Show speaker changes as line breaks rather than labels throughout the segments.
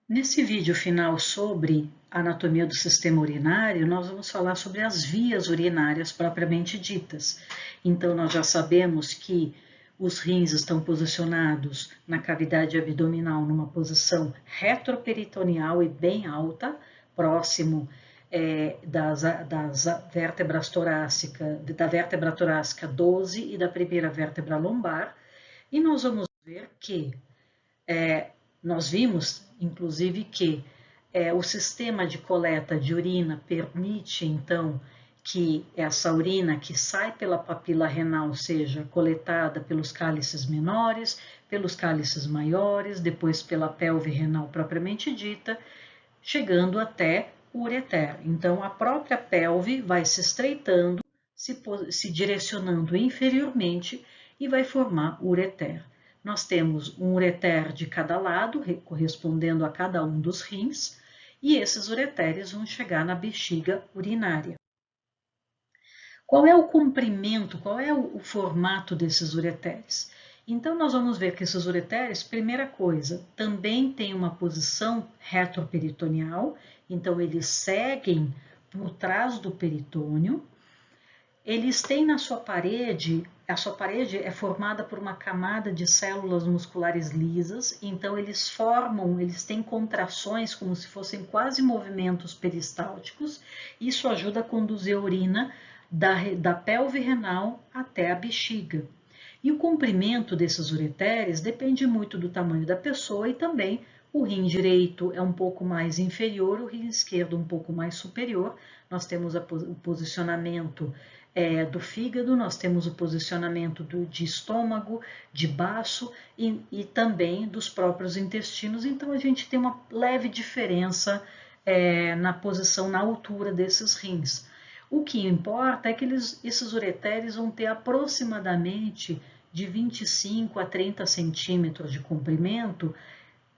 Nesse vídeo final sobre a anatomia do sistema urinário, nós vamos falar sobre as vias urinárias propriamente ditas. Então, nós já sabemos que os rins estão posicionados na cavidade abdominal numa posição retroperitoneal e bem alta, próximo das vértebras torácicas, da vértebra torácica 12 e da primeira vértebra lombar. E nós vamos ver que nós vimos, inclusive, que o sistema de coleta de urina permite, então, que essa urina que sai pela papila renal seja coletada pelos cálices menores, pelos cálices maiores, depois pela pelve renal propriamente dita, chegando até o ureter. Então, a própria pelve vai se estreitando, se direcionando inferiormente e vai formar o ureter. Nós temos um ureter de cada lado, correspondendo a cada um dos rins, e esses ureteres vão chegar na bexiga urinária. Qual é o comprimento, qual é o formato desses ureteres? Então, nós vamos ver que esses ureteres, primeira coisa, também tem uma posição retroperitoneal, então eles seguem por trás do peritônio. Eles têm na sua parede, a sua parede é formada por uma camada de células musculares lisas, então eles têm contrações como se fossem quase movimentos peristálticos. Isso ajuda a conduzir a urina da pelve renal até a bexiga. E o comprimento desses ureteres depende muito do tamanho da pessoa e também o rim direito é um pouco mais inferior, o rim esquerdo um pouco mais superior. Nós temos o posicionamento do fígado, nós temos o posicionamento de estômago, de baço e também dos próprios intestinos. Então a gente tem uma leve diferença na posição, na altura desses rins. O que importa é que esses ureteres vão ter aproximadamente de 25 a 30 centímetros de comprimento,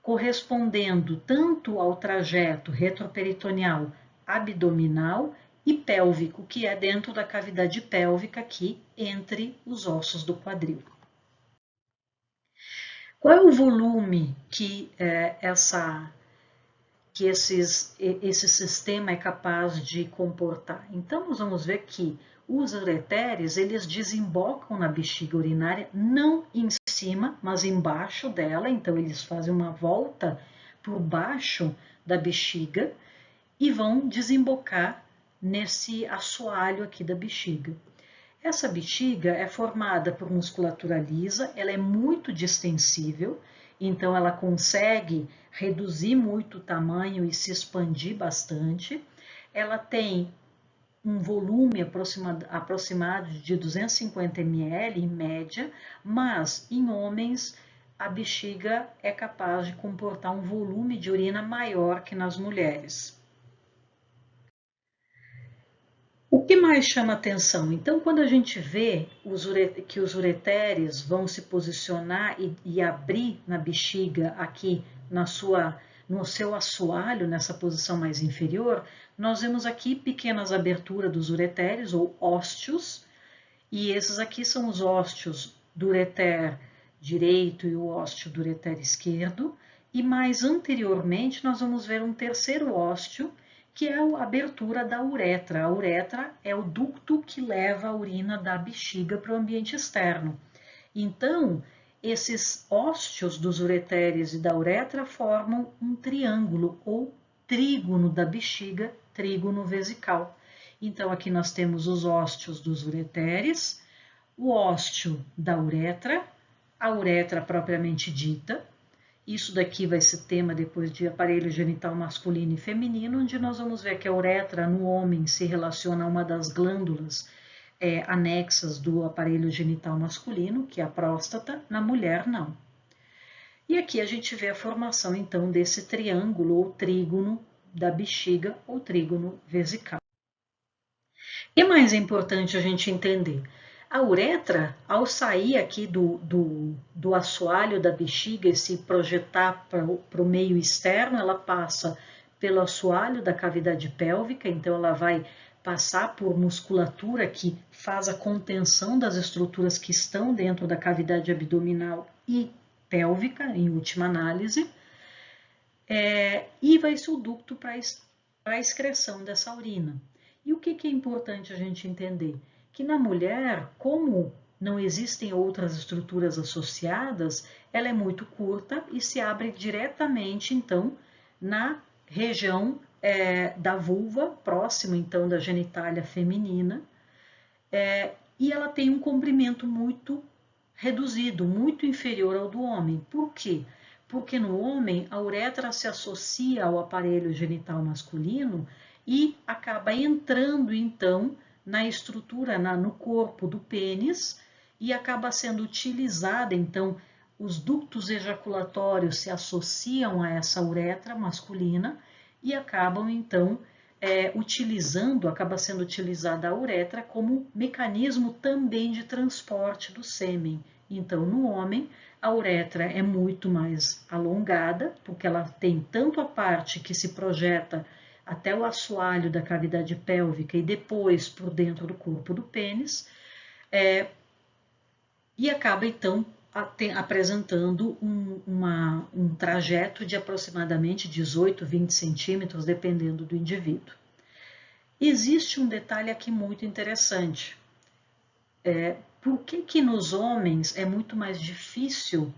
correspondendo tanto ao trajeto retroperitoneal, abdominal e pélvico, que é dentro da cavidade pélvica aqui entre os ossos do quadril. Qual é o volume que esse sistema é capaz de comportar? Então, nós vamos ver que os ureteres, eles desembocam na bexiga urinária, não em cima, mas embaixo dela, então eles fazem uma volta por baixo da bexiga e vão desembocar nesse assoalho aqui da bexiga. Essa bexiga é formada por musculatura lisa, ela é muito distensível, então ela consegue reduzir muito o tamanho e se expandir bastante. Ela tem um volume aproximado de 250 ml em média, mas em homens a bexiga é capaz de comportar um volume de urina maior que nas mulheres. O que mais chama atenção? Então, quando a gente vê que os ureteres vão se posicionar e abrir na bexiga aqui no seu assoalho, nessa posição mais inferior, nós vemos aqui pequenas aberturas dos ureteres ou ósteos, e esses aqui são os ósteos do ureter direito e o ósteo do ureter esquerdo, e mais anteriormente nós vamos ver um terceiro ósteo, que é a abertura da uretra. A uretra é o ducto que leva a urina da bexiga para o ambiente externo. Então, esses ósteos dos ureteres e da uretra formam um triângulo ou trígono da bexiga, trígono vesical. Então, aqui nós temos os ósteos dos ureteres, o ósteo da uretra, a uretra propriamente dita. Isso daqui vai ser tema depois de aparelho genital masculino e feminino, onde nós vamos ver que a uretra no homem se relaciona a uma das glândulas anexas do aparelho genital masculino, que é a próstata, na mulher não. E aqui a gente vê a formação então desse triângulo ou trígono da bexiga ou trígono vesical. E mais importante a gente entender, a uretra, ao sair aqui do assoalho da bexiga e se projetar para o meio externo, ela passa pelo assoalho da cavidade pélvica, então ela vai passar por musculatura que faz a contenção das estruturas que estão dentro da cavidade abdominal e pélvica, em última análise. e vai ser o ducto para a excreção dessa urina. E o que é importante a gente entender? Que na mulher, como não existem outras estruturas associadas, ela é muito curta e se abre diretamente, então, na região da vulva, próximo, então, da genitália feminina, e ela tem um comprimento muito reduzido, muito inferior ao do homem. Por quê? Porque no homem a uretra se associa ao aparelho genital masculino e acaba entrando então na estrutura, no corpo do pênis e acaba sendo utilizada, então os ductos ejaculatórios se associam a essa uretra masculina e acabam então acaba sendo utilizada a uretra como mecanismo também de transporte do sêmen. Então, no homem, a uretra é muito mais alongada, porque ela tem tanto a parte que se projeta até o assoalho da cavidade pélvica e depois por dentro do corpo do pênis, e acaba então apresentando um trajeto de aproximadamente 18, 20 centímetros, dependendo do indivíduo. Existe um detalhe aqui muito interessante. Por que nos homens é muito mais difícil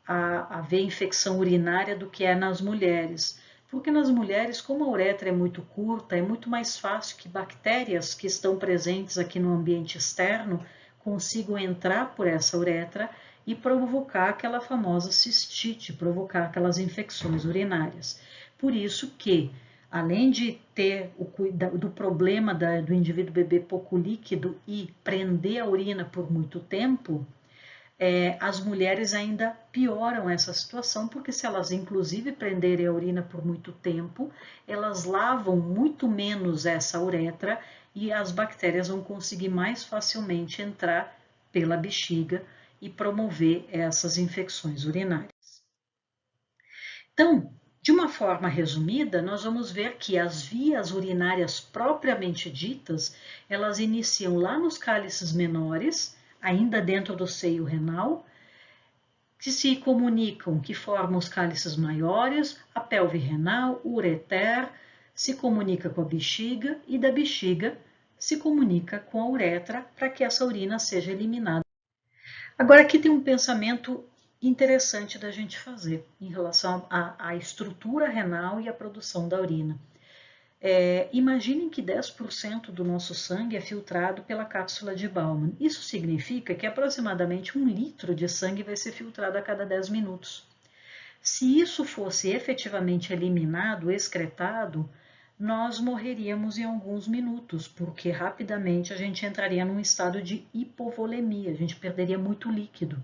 haver infecção urinária do que é nas mulheres? Porque nas mulheres, como a uretra é muito curta, é muito mais fácil que bactérias que estão presentes aqui no ambiente externo consigam entrar por essa uretra e provocar aquela famosa cistite, provocar aquelas infecções urinárias. Por isso que, além de ter do problema do indivíduo beber pouco líquido e prender a urina por muito tempo, as mulheres ainda pioram essa situação, porque se elas inclusive prenderem a urina por muito tempo, elas lavam muito menos essa uretra e as bactérias vão conseguir mais facilmente entrar pela bexiga e promover essas infecções urinárias. Então, de uma forma resumida, nós vamos ver que as vias urinárias propriamente ditas, elas iniciam lá nos cálices menores, ainda dentro do seio renal, que se comunicam, que formam os cálices maiores, a pelve renal, o ureter, se comunica com a bexiga e da bexiga se comunica com a uretra para que essa urina seja eliminada. Agora aqui tem um pensamento interessante da gente fazer em relação à estrutura renal e à produção da urina. Imaginem que 10% do nosso sangue é filtrado pela cápsula de Bowman. Isso significa que aproximadamente 1 litro de sangue vai ser filtrado a cada 10 minutos. Se isso fosse efetivamente eliminado, excretado, nós morreríamos em alguns minutos, porque rapidamente a gente entraria num estado de hipovolemia, a gente perderia muito líquido.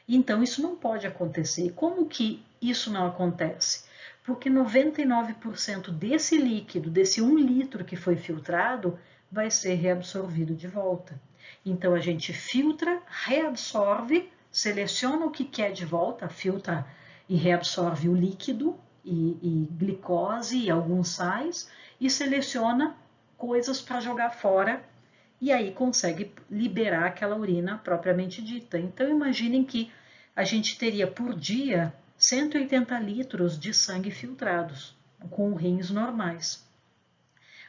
Então, isso não pode acontecer. Como que isso não acontece? Porque 99% desse líquido, desse 1 litro que foi filtrado, vai ser reabsorvido de volta. Então, a gente filtra, reabsorve, seleciona o que quer de volta, filtra e reabsorve o líquido e glicose e alguns sais, e seleciona coisas para jogar fora, e aí consegue liberar aquela urina propriamente dita. Então, imaginem que a gente teria por dia 180 litros de sangue filtrados, com rins normais.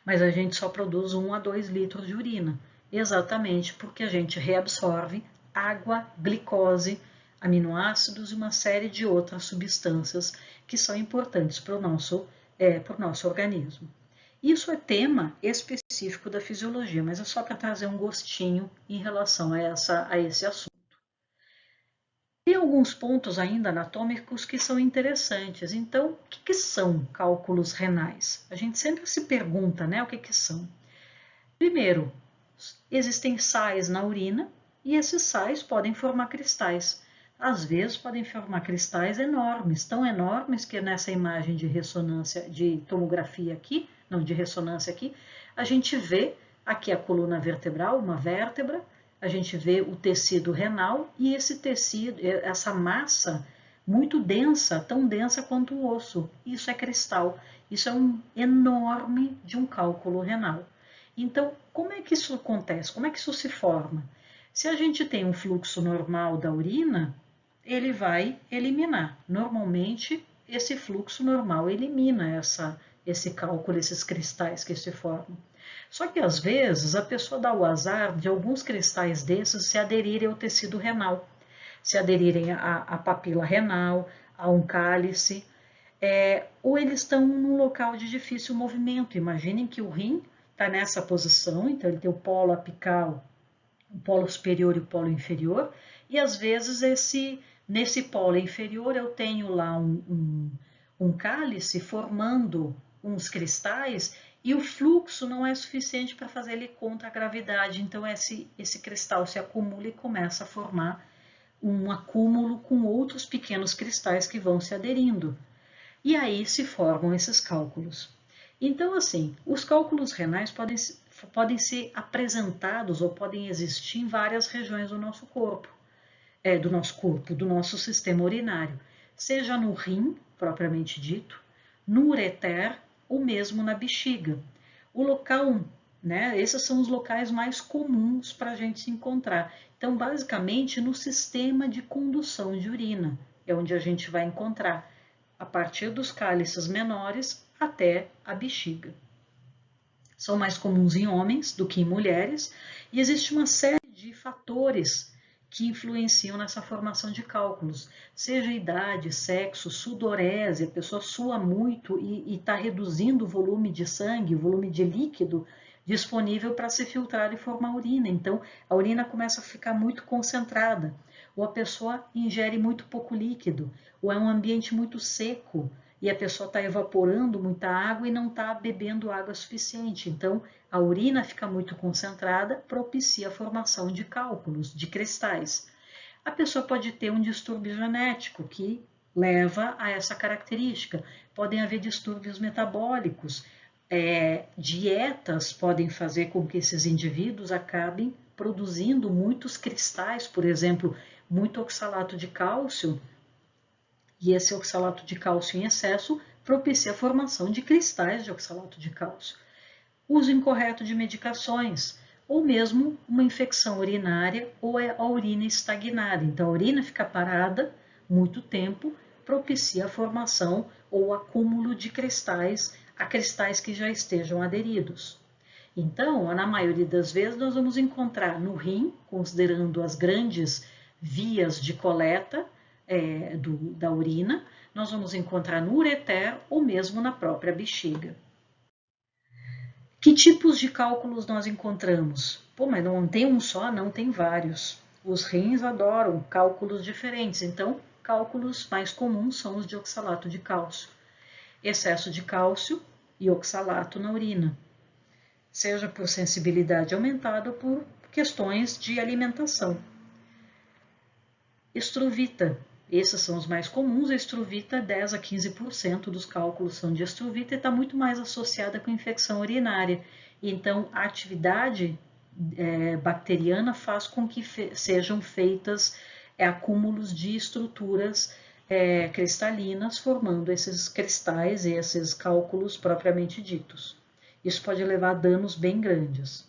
Mas a gente só produz 1 a 2 litros de urina, exatamente porque a gente reabsorve água, glicose, aminoácidos e uma série de outras substâncias que são importantes para o nosso organismo. Isso é tema específico da fisiologia, mas é só para trazer um gostinho em relação a esse assunto. Tem alguns pontos ainda anatômicos que são interessantes. Então, o que são cálculos renais? A gente sempre se pergunta, né, o que são. Primeiro, existem sais na urina e esses sais podem formar cristais. Às vezes podem formar cristais enormes, tão enormes que nessa imagem de ressonância, de tomografia aqui, não de ressonância aqui, a gente vê aqui a coluna vertebral, uma vértebra, a gente vê o tecido renal e esse tecido, essa massa muito densa, tão densa quanto o osso. Isso é cristal. Isso é um enorme de um cálculo renal. Então, como é que isso acontece? Como é que isso se forma? Se a gente tem um fluxo normal da urina, ele vai eliminar. Normalmente, esse fluxo normal elimina esse cálculo, esses cristais que se formam. Só que às vezes a pessoa dá o azar de alguns cristais desses se aderirem ao tecido renal, se aderirem à papila renal, a um cálice, ou eles estão num local de difícil movimento. Imaginem que o rim está nessa posição, então ele tem o polo apical, o polo superior e o polo inferior, e às vezes nesse polo inferior eu tenho lá um cálice formando uns cristais e o fluxo não é suficiente para fazer ele contra a gravidade, então esse cristal se acumula e começa a formar um acúmulo com outros pequenos cristais que vão se aderindo. E aí se formam esses cálculos. Então, assim, os cálculos renais podem ser apresentados ou podem existir em várias regiões do nosso corpo, do nosso sistema urinário, seja no rim, propriamente dito, no ureter ou mesmo na bexiga. O local, né, esses são os locais mais comuns para a gente se encontrar. Então, basicamente, no sistema de condução de urina é onde a gente vai encontrar, a partir dos cálices menores até a bexiga. São mais comuns em homens do que em mulheres, e existe uma série de fatores que influenciam nessa formação de cálculos, seja idade, sexo, sudorese, a pessoa sua muito e está reduzindo o volume de sangue, o volume de líquido disponível para se filtrar e formar urina. Então, a urina começa a ficar muito concentrada, ou a pessoa ingere muito pouco líquido, ou é um ambiente muito seco, e a pessoa está evaporando muita água e não está bebendo água suficiente. Então, a urina fica muito concentrada, propicia a formação de cálculos, de cristais. A pessoa pode ter um distúrbio genético que leva a essa característica. Podem haver distúrbios metabólicos. Dietas podem fazer com que esses indivíduos acabem produzindo muitos cristais, por exemplo, muito oxalato de cálcio, e esse oxalato de cálcio em excesso propicia a formação de cristais de oxalato de cálcio. Uso incorreto de medicações, ou mesmo uma infecção urinária ou a urina estagnada. Então, a urina fica parada muito tempo, propicia a formação ou acúmulo de cristais, a cristais que já estejam aderidos. Então, na maioria das vezes, nós vamos encontrar no rim, considerando as grandes vias de coleta da urina, nós vamos encontrar no ureter ou mesmo na própria bexiga. Que tipos de cálculos nós encontramos? Pô, mas não tem um só, não, tem vários. Os rins adoram cálculos diferentes, então cálculos mais comuns são os de oxalato de cálcio. Excesso de cálcio e oxalato na urina, seja por sensibilidade aumentada ou por questões de alimentação. Estruvita, esses são os mais comuns. A estruvita, 10 a 15% dos cálculos são de estruvita e está muito mais associada com infecção urinária. Então, a atividade bacteriana faz com que sejam feitas acúmulos de estruturas cristalinas, formando esses cristais e esses cálculos propriamente ditos. Isso pode levar a danos bem grandes.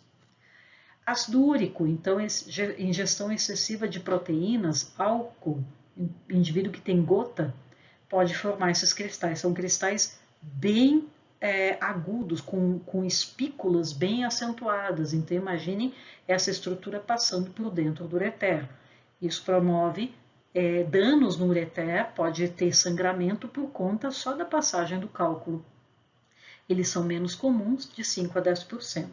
Ácido úrico, então, ingestão excessiva de proteínas, álcool, indivíduo que tem gota, pode formar esses cristais. São cristais bem agudos, com espículas bem acentuadas. Então, imaginem essa estrutura passando por dentro do ureter. Isso promove danos no ureter, pode ter sangramento por conta só da passagem do cálculo. Eles são menos comuns, de 5 a 10%.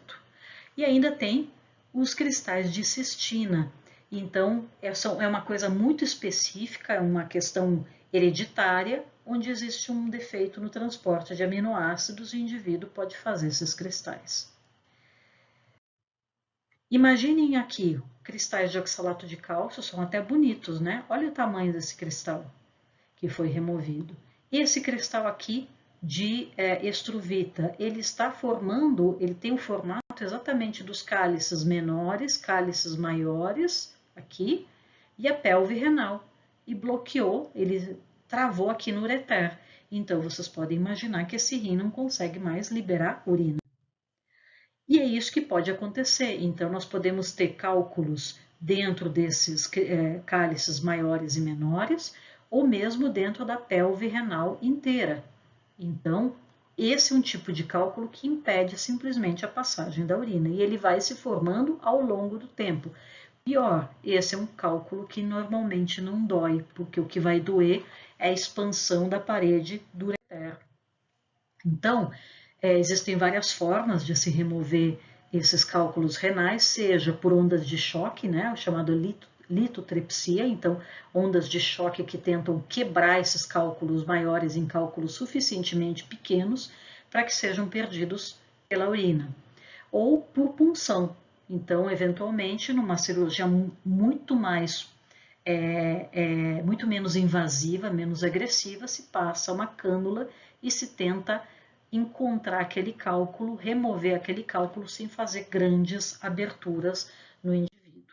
E ainda tem os cristais de cistina. Então, é uma coisa muito específica, é uma questão hereditária, onde existe um defeito no transporte de aminoácidos e o indivíduo pode fazer esses cristais. Imaginem aqui, cristais de oxalato de cálcio são até bonitos, né? Olha o tamanho desse cristal que foi removido. Esse cristal aqui de estruvita, ele está formando, ele tem o formato exatamente dos cálices menores, cálices maiores, aqui, e a pelve renal, e bloqueou, ele travou aqui no ureter. Então, vocês podem imaginar que esse rim não consegue mais liberar urina. E é isso que pode acontecer. Então, nós podemos ter cálculos dentro desses cálices maiores e menores, ou mesmo dentro da pelve renal inteira. Então, esse é um tipo de cálculo que impede simplesmente a passagem da urina e ele vai se formando ao longo do tempo. Pior, esse é um cálculo que normalmente não dói, porque o que vai doer é a expansão da parede do ureter. Então, existem várias formas de se remover esses cálculos renais, seja por ondas de choque, né, o chamado litotripsia, então ondas de choque que tentam quebrar esses cálculos maiores em cálculos suficientemente pequenos para que sejam perdidos pela urina, ou por punção. Então, eventualmente, numa cirurgia muito menos invasiva, menos agressiva, se passa uma cânula e se tenta encontrar aquele cálculo, remover aquele cálculo sem fazer grandes aberturas no indivíduo.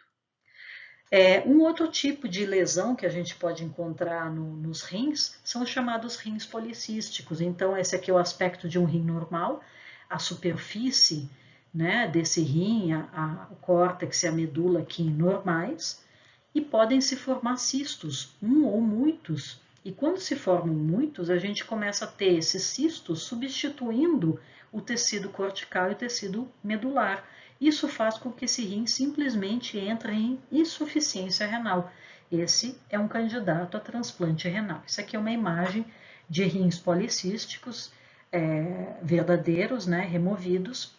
Um outro tipo de lesão que a gente pode encontrar nos rins são os chamados rins policísticos. Então, esse aqui é o aspecto de um rim normal, a superfície, né, desse rim, o córtex e a medula aqui normais, e podem se formar cistos, um ou muitos. E quando se formam muitos, a gente começa a ter esses cistos substituindo o tecido cortical e o tecido medular. Isso faz com que esse rim simplesmente entre em insuficiência renal. Esse é um candidato a transplante renal. Isso aqui é uma imagem de rins policísticos verdadeiros, né, removidos,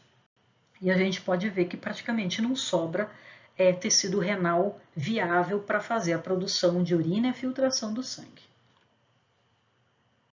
e a gente pode ver que praticamente não sobra tecido renal viável para fazer a produção de urina e a filtração do sangue.